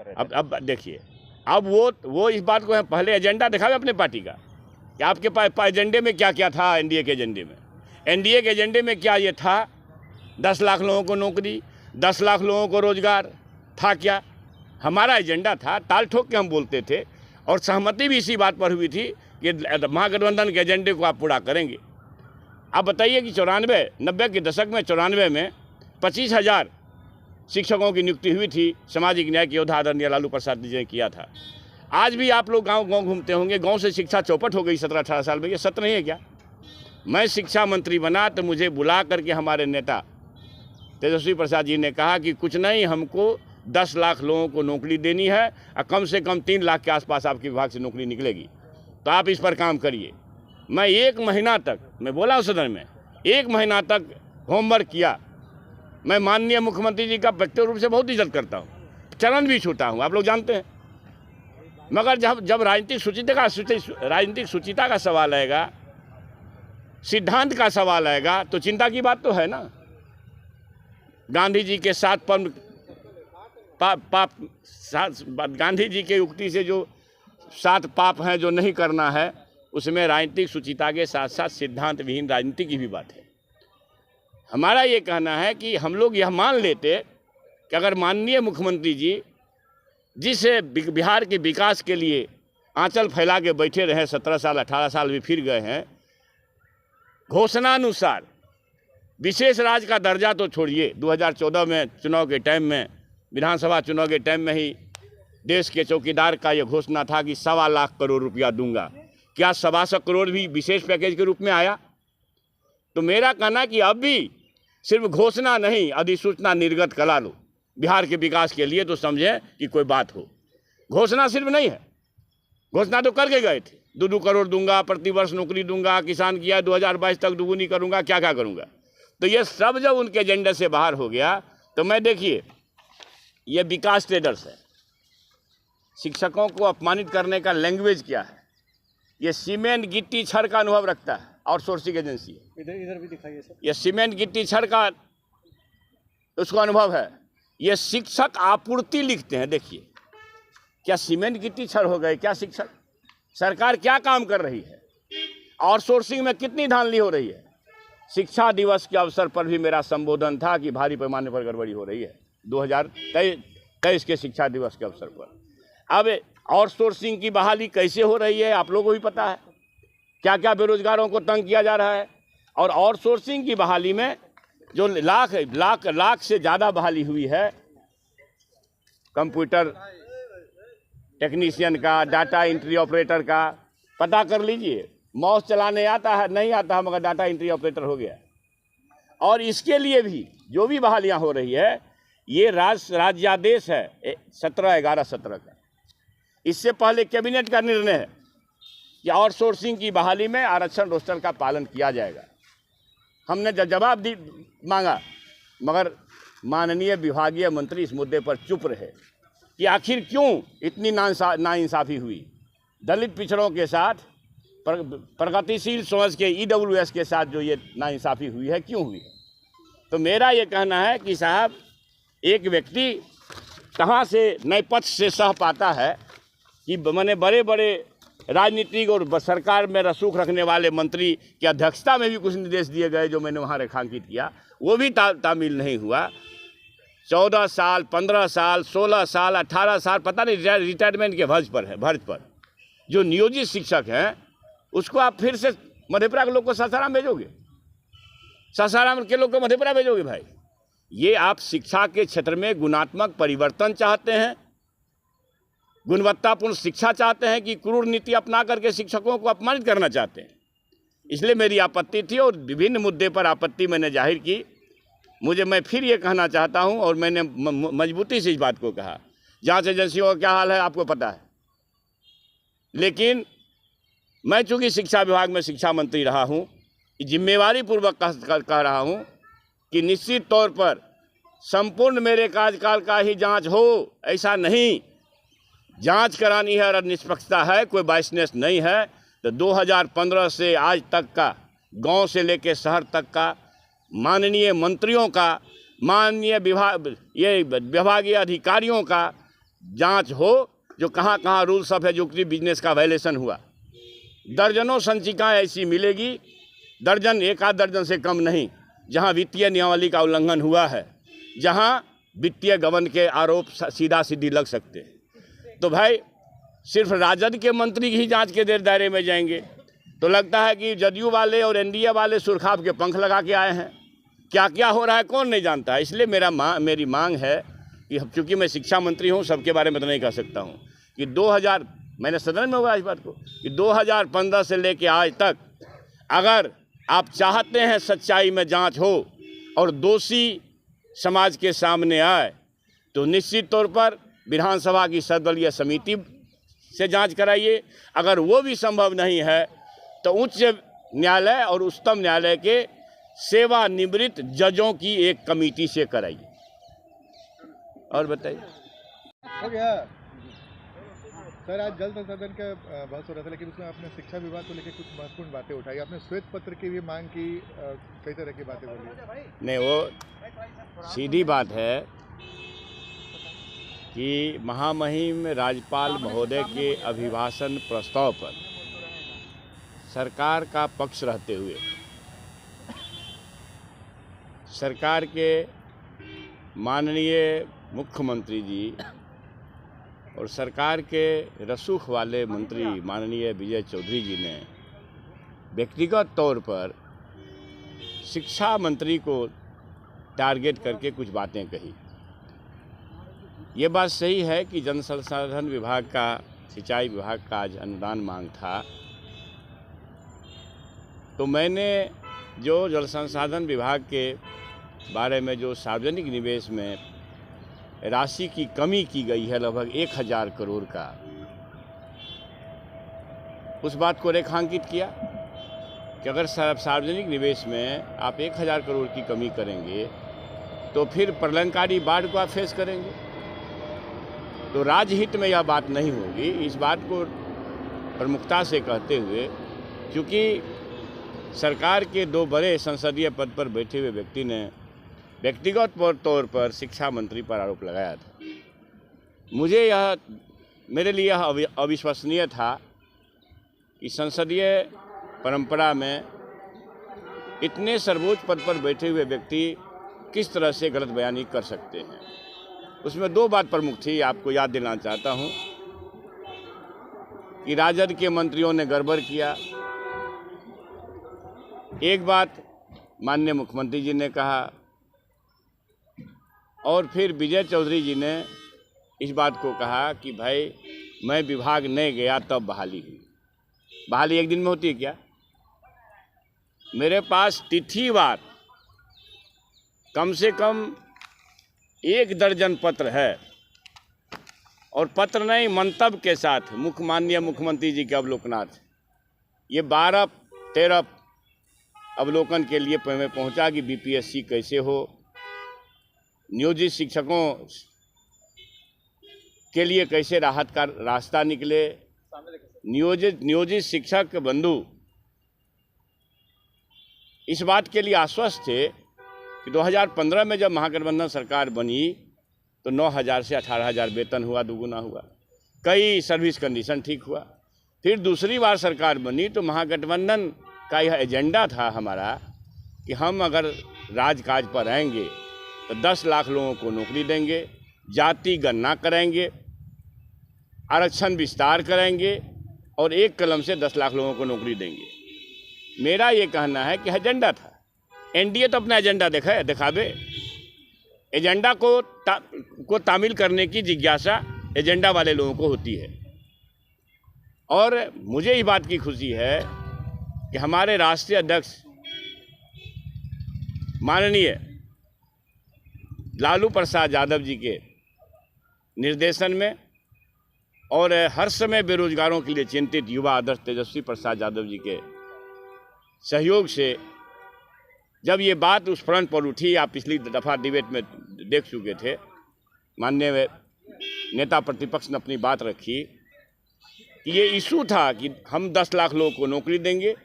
अब देखिए, अब वो इस बात को पहले एजेंडा दिखावे अपने पार्टी का कि आपके पास एजेंडे में क्या क्या था। एनडीए के एजेंडे में, एनडीए के एजेंडे में क्या ये था? 10 लाख लोगों को नौकरी, 10 लाख लोगों को रोजगार था क्या? हमारा एजेंडा था, ताल ठोक के हम बोलते थे और सहमति भी इसी बात पर हुई थी कि महागठबंधन के एजेंडे को आप पूरा करेंगे। आप बताइए कि 90 के दशक में 94 में 25,000 शिक्षकों की नियुक्ति हुई थी, सामाजिक न्याय के योद्धा आदरणीय लालू प्रसाद जी ने किया था। आज भी आप लोग गांव गांव घूमते होंगे, गांव से शिक्षा चौपट हो गई 17-18 साल में। ये सत्य नहीं है क्या? मैं शिक्षा मंत्री बना तो मुझे बुला करके हमारे नेता तेजस्वी प्रसाद जी ने कहा कि कुछ नहीं, हमको 10 लाख लोगों को नौकरी देनी है और कम से कम 3 लाख के आसपास आपके विभाग से नौकरी निकलेगी, तो आप इस पर काम करिए। मैं 1 महीना तक, मैं बोला उस सदन में, 1 महीना तक होमवर्क किया। मैं माननीय मुख्यमंत्री जी का व्यक्तिगत रूप से बहुत इज्जत करता हूँ, चरण भी छूटा हूँ, आप लोग जानते हैं। मगर जब राजनीतिक शुचिता का सवाल आएगा, सिद्धांत का सवाल आएगा, तो चिंता की बात तो है ना। गांधी जी के 7 पाप गांधी जी के उक्ति से जो 7 पाप हैं जो नहीं करना है, उसमें राजनीतिक शुचिता के साथ साथ सिद्धांत विहीन राजनीति की भी बात है। हमारा ये कहना है कि हम लोग यह मान लेते कि अगर माननीय मुख्यमंत्री जी जिस बिहार के विकास के लिए आंचल फैला के बैठे रहे, 17 साल 18 साल भी फिर गए हैं, घोषणानुसार विशेष राज्य का दर्जा तो छोड़िए, 2014 में चुनाव के टाइम में, विधानसभा चुनाव के टाइम में ही देश के चौकीदार का यह घोषणा था कि 1.25 लाख करोड़ रुपया दूंगा। क्या 1.25 करोड़ भी विशेष पैकेज के रूप में आया? तो मेरा कहना कि अब भी सिर्फ घोषणा नहीं, अधिसूचना निर्गत करा लो बिहार के विकास के लिए, तो समझें कि कोई बात हो। घोषणा सिर्फ नहीं है, घोषणा तो करके गए थे, 2-2 करोड़ दूंगा, प्रतिवर्ष नौकरी दूंगा, किसान किया 2022 तक दुगुनी करूंगा, क्या क्या करूंगा। तो ये सब जब उनके एजेंडे से बाहर हो गया, तो मैं देखिए, ये विकास ट्रेडर्स है, शिक्षकों को अपमानित करने का लैंग्वेज क्या है। ये सीमेंट गिट्टी छड़ का अनुभव रखता है, आउटसोर्सिंग एजेंसी है। इधर भी दिखाइए सर। ये सीमेंट गिट्टी छड़ का उसको अनुभव है। ये शिक्षक आपूर्ति लिखते हैं। देखिए, क्या सीमेंट गिट्टी छड़ हो गए क्या शिक्षक? सरकार क्या काम कर रही है? आउटसोर्सिंग में कितनी धांधली हो रही है? शिक्षा दिवस के अवसर पर भी मेरा संबोधन था कि भारी पैमाने पर गड़बड़ी हो रही है 2023 के शिक्षा दिवस के अवसर पर। अब आउटसोर्सिंग की बहाली कैसे हो रही है आप लोगों को भी पता है, क्या क्या बेरोजगारों को तंग किया जा रहा है। और आउटसोर्सिंग की बहाली में जो लाख से ज़्यादा बहाली हुई है, कंप्यूटर टेक्नीशियन का, डाटा एंट्री ऑपरेटर का, पता कर लीजिए। माउस चलाने आता है नहीं आता, मगर डाटा एंट्री ऑपरेटर हो गया। और इसके लिए भी जो भी बहालियां हो रही है, ये राज्यादेश है 17/11/17 का। इससे पहले कैबिनेट का निर्णय है कि आउटसोर्सिंग की बहाली में आरक्षण रोस्टर का पालन किया जाएगा। हमने जवाब मांगा, मगर माननीय विभागीय मंत्री इस मुद्दे पर चुप रहे कि आखिर क्यों इतनी नाइंसाफ़ी हुई। दलित पिछड़ों के साथ, प्रगतिशील समाज के EWS के साथ जो ये नाइंसाफ़ी हुई है, क्यों हुई है? तो मेरा ये कहना है कि साहब, एक व्यक्ति कहाँ से नए पथ से सह पाता है कि मैंने बड़े बड़े राजनीतिक और सरकार में रसूख रखने वाले मंत्री की अध्यक्षता में भी कुछ निर्देश दिए गए जो मैंने वहाँ रेखांकित किया, वो भी तामील नहीं हुआ। 14 साल, 15 साल, 16 साल, 18 साल, पता नहीं रिटायरमेंट के भर्ज पर जो नियोजित शिक्षक हैं, उसको आप फिर से मधेपुरा के लोग को सासाराम भेजोगे? सासाराम के लोग को मधेपुरा भेजोगे? भाई, ये आप शिक्षा के क्षेत्र में गुणात्मक परिवर्तन चाहते हैं, गुणवत्तापूर्ण शिक्षा चाहते हैं कि क्रूर नीति अपना करके शिक्षकों को अपमानित करना चाहते हैं? इसलिए मेरी आपत्ति थी और विभिन्न मुद्दे पर आपत्ति मैंने जाहिर की। मैं फिर ये कहना चाहता हूं और मैंने मजबूती से इस बात को कहा, जांच एजेंसियों का क्या हाल है आपको पता है, लेकिन मैं चूँकि शिक्षा विभाग में शिक्षा मंत्री रहा हूं, जिम्मेवारी पूर्वक कह रहा हूं कि निश्चित तौर पर संपूर्ण मेरे कार्यकाल का ही जांच हो, ऐसा नहीं। जांच करानी है और निष्पक्षता है, कोई बायसनेस नहीं है। तो 2015 से आज तक का, गांव से लेकर शहर तक का, माननीय मंत्रियों का, माननीय विभागीय अधिकारियों का जांच हो जो कहाँ कहाँ रूल्स ऑफ एजुकेटिव बिजनेस का वायलेशन हुआ। दर्जनों संचिकाएं ऐसी मिलेगी, दर्जन, एक आध दर्जन से कम नहीं, जहां वित्तीय नियमावली का उल्लंघन हुआ है, जहां वित्तीय गबन के आरोप सीधा सीधी लग सकते हैं। तो भाई सिर्फ राजद के मंत्री ही जांच के दायरे में जाएंगे तो लगता है कि जदयू वाले और एनडीए वाले सुरखाब के पंख लगा के आए हैं। क्या क्या हो रहा है कौन नहीं जानता है। इसलिए मेरी मांग है कि चूँकि मैं शिक्षा मंत्री हूँ, सबके बारे में तो नहीं कह सकता हूँ, कि 2000, मैंने सदन में हुआ इस बात को, कि 2015 से लेके आज तक अगर आप चाहते हैं सच्चाई में जांच हो और दोषी समाज के सामने आए तो निश्चित तौर पर विधानसभा की सर्वदलीय समिति से जांच कराइए। अगर वो भी संभव नहीं है तो उच्च न्यायालय और उच्चतम न्यायालय के सेवानिवृत्त जजों की एक कमेटी से कराइए। और बताइए। हो गया सर, आज जल संसाधन का बहस हो रहा था, लेकिन उसमें आपने शिक्षा विभाग को लेकर कुछ महत्वपूर्ण बातें उठाई। आपने श्वेत पत्र की भी मांग की, कई तरह की बातें बोली। नहीं, वो सीधी बात है कि महामहिम राज्यपाल महोदय के अभिभाषण प्रस्ताव पर सरकार का पक्ष रहते हुए सरकार के माननीय मुख्यमंत्री जी और सरकार के रसूख वाले मंत्री माननीय विजय चौधरी जी ने व्यक्तिगत तौर पर शिक्षा मंत्री को टारगेट करके कुछ बातें कही। ये बात सही है कि जल संसाधन विभाग का, सिंचाई विभाग का आज अनुदान मांग था, तो मैंने जो जल संसाधन विभाग के बारे में जो सार्वजनिक निवेश में राशि की कमी की गई है लगभग 1000 करोड़ का, उस बात को रेखांकित किया कि अगर सार्वजनिक निवेश में आप 1000 करोड़ की कमी करेंगे तो फिर प्रलयंकारी बाढ़ को आप फेस करेंगे, तो राजहित में यह बात नहीं होगी। इस बात को प्रमुखता से कहते हुए, क्योंकि सरकार के 2 बड़े संसदीय पद पर बैठे हुए व्यक्ति ने व्यक्तिगत तौर पर शिक्षा मंत्री पर आरोप लगाया था, मेरे लिए यह अविश्वसनीय था कि संसदीय परंपरा में इतने सर्वोच्च पद पर बैठे हुए व्यक्ति किस तरह से गलत बयानी कर सकते हैं। उसमें 2 बात प्रमुख थी, आपको याद दिलाना चाहता हूं कि राजद के मंत्रियों ने गड़बड़ किया। एक बात माननीय मुख्यमंत्री जी ने कहा और फिर विजय चौधरी जी ने इस बात को कहा कि भाई मैं विभाग नहीं गया तब बहाली हुई। बहाली एक दिन में होती है क्या? मेरे पास तिथिवार कम से कम 1 दर्जन पत्र है, और पत्र नहीं मंतव्य के साथ माननीय मुख्यमंत्री जी के अवलोकनार्थ ये 12-13 अवलोकन के लिए मैं पहुंचा कि बीपीएससी कैसे हो, नियोजित शिक्षकों के लिए कैसे राहत का रास्ता निकले, नियोजित शिक्षक बंधु इस बात के लिए आश्वस्त थे कि 2015 में जब महागठबंधन सरकार बनी तो 9000 से 18000 वेतन हुआ, दुगुना हुआ, कई सर्विस कंडीशन ठीक हुआ। फिर दूसरी बार सरकार बनी तो महागठबंधन का यह एजेंडा था हमारा कि हम अगर राजकाज पर आएंगे तो 10 लाख लोगों को नौकरी देंगे, जाति गणना करेंगे, आरक्षण विस्तार करेंगे और एक कलम से 10 लाख लोगों को नौकरी देंगे। मेरा ये कहना है कि एजेंडा था। एनडीए तो अपना एजेंडा दिखावे, एजेंडा को तामील करने की जिज्ञासा एजेंडा वाले लोगों को होती है। और मुझे इस बात की खुशी है कि हमारे राष्ट्रीय अध्यक्ष माननीय लालू प्रसाद यादव जी के निर्देशन में और हर समय बेरोजगारों के लिए चिंतित युवा अध्यक्ष तेजस्वी प्रसाद यादव जी के सहयोग से जब ये बात उस फ्रंट पर उठी, आप पिछली दफ़ा डिबेट में देख चुके थे, माननीय नेता प्रतिपक्ष ने अपनी बात रखी कि ये इशू था कि हम 10 लाख लोगों को नौकरी देंगे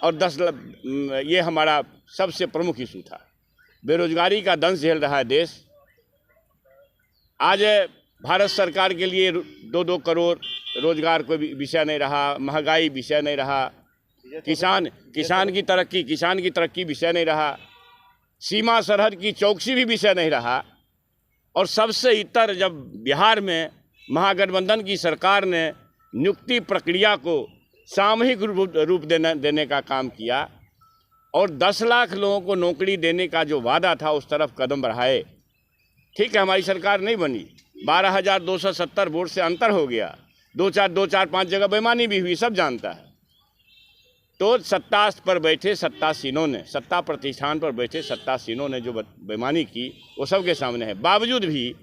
और 10 लाख, ये हमारा सबसे प्रमुख इशू था। बेरोजगारी का दंश झेल रहा है देश। आज भारत सरकार के लिए 2-2 करोड़ रोजगार कोई विषय नहीं रहा, महंगाई विषय नहीं रहा, किसान की तरक्की विषय नहीं रहा, सीमा सरहद की चौकसी भी विषय नहीं रहा। और सबसे इतर जब बिहार में महागठबंधन की सरकार ने नियुक्ति प्रक्रिया को सामूहिक रूप देने का काम किया और 10 लाख लोगों को नौकरी देने का जो वादा था उस तरफ कदम बढ़ाए। ठीक है, हमारी सरकार नहीं बनी, 12,270 वोट से अंतर हो गया, 2-4-5 जगह बेईमानी भी हुई, सब जानता है। तो सत्ता पर बैठे सत्तासीनों ने, सत्ता प्रतिष्ठान पर बैठे सत्तासीनों ने जो बेईमानी की वो सबके सामने है। बावजूद भी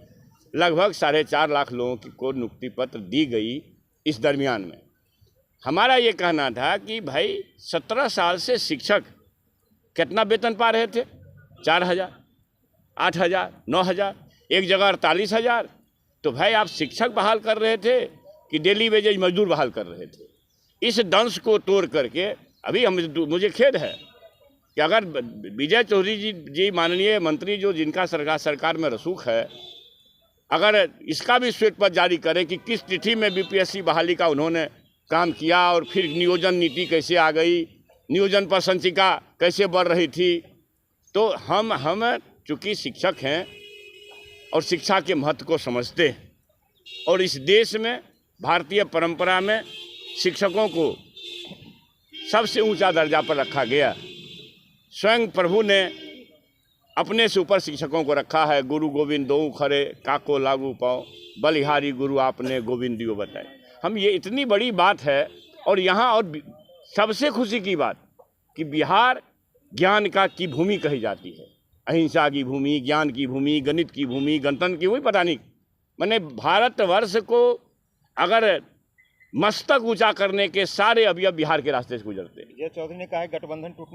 लगभग 4.5 लाख लोगों को नियुक्ति पत्र दी गई। इस दरमियान में हमारा ये कहना था कि भाई 17 साल से शिक्षक कितना वेतन पा रहे थे? 4,000, 8,000, 9,000, एक जगह 48,000। तो भाई आप शिक्षक बहाल कर रहे थे कि डेली वेजेज मजदूर बहाल कर रहे थे? इस दंश को तोड़ करके अभी मुझे खेद है कि अगर विजय चौधरी जी माननीय मंत्री जो जिनका सरकार में रसूख है, अगर इसका भी श्वेत पत्र जारी करें कि किस तिथि में बीपीएससी बहाली का उन्होंने काम किया और फिर नियोजन नीति कैसे आ गई, नियोजन पर संचिका कैसे बढ़ रही थी। तो हम चूँकि शिक्षक हैं और शिक्षा के महत्व को समझते हैं और इस देश में भारतीय परंपरा में शिक्षकों को सबसे ऊंचा दर्जा पर रखा गया। स्वयं प्रभु ने अपने से ऊपर शिक्षकों को रखा है। गुरु गोविंद दोऊ खरे, काको लागू पाओ, बलिहारी गुरु आपने गोविंद दियो बताए। हम ये इतनी बड़ी बात है। और यहाँ और सबसे खुशी की बात कि बिहार ज्ञान की भूमि कही जाती है, अहिंसा की भूमि, ज्ञान की भूमि, गणित की भूमि, गणतंत्र की भूमि, पता नहीं, मैंने भारतवर्ष को अगर मस्तक ऊंचा करने के सारे अवयव बिहार के रास्ते से गुजरते हैं। विजय चौधरी ने कहा है गठबंधन टूटने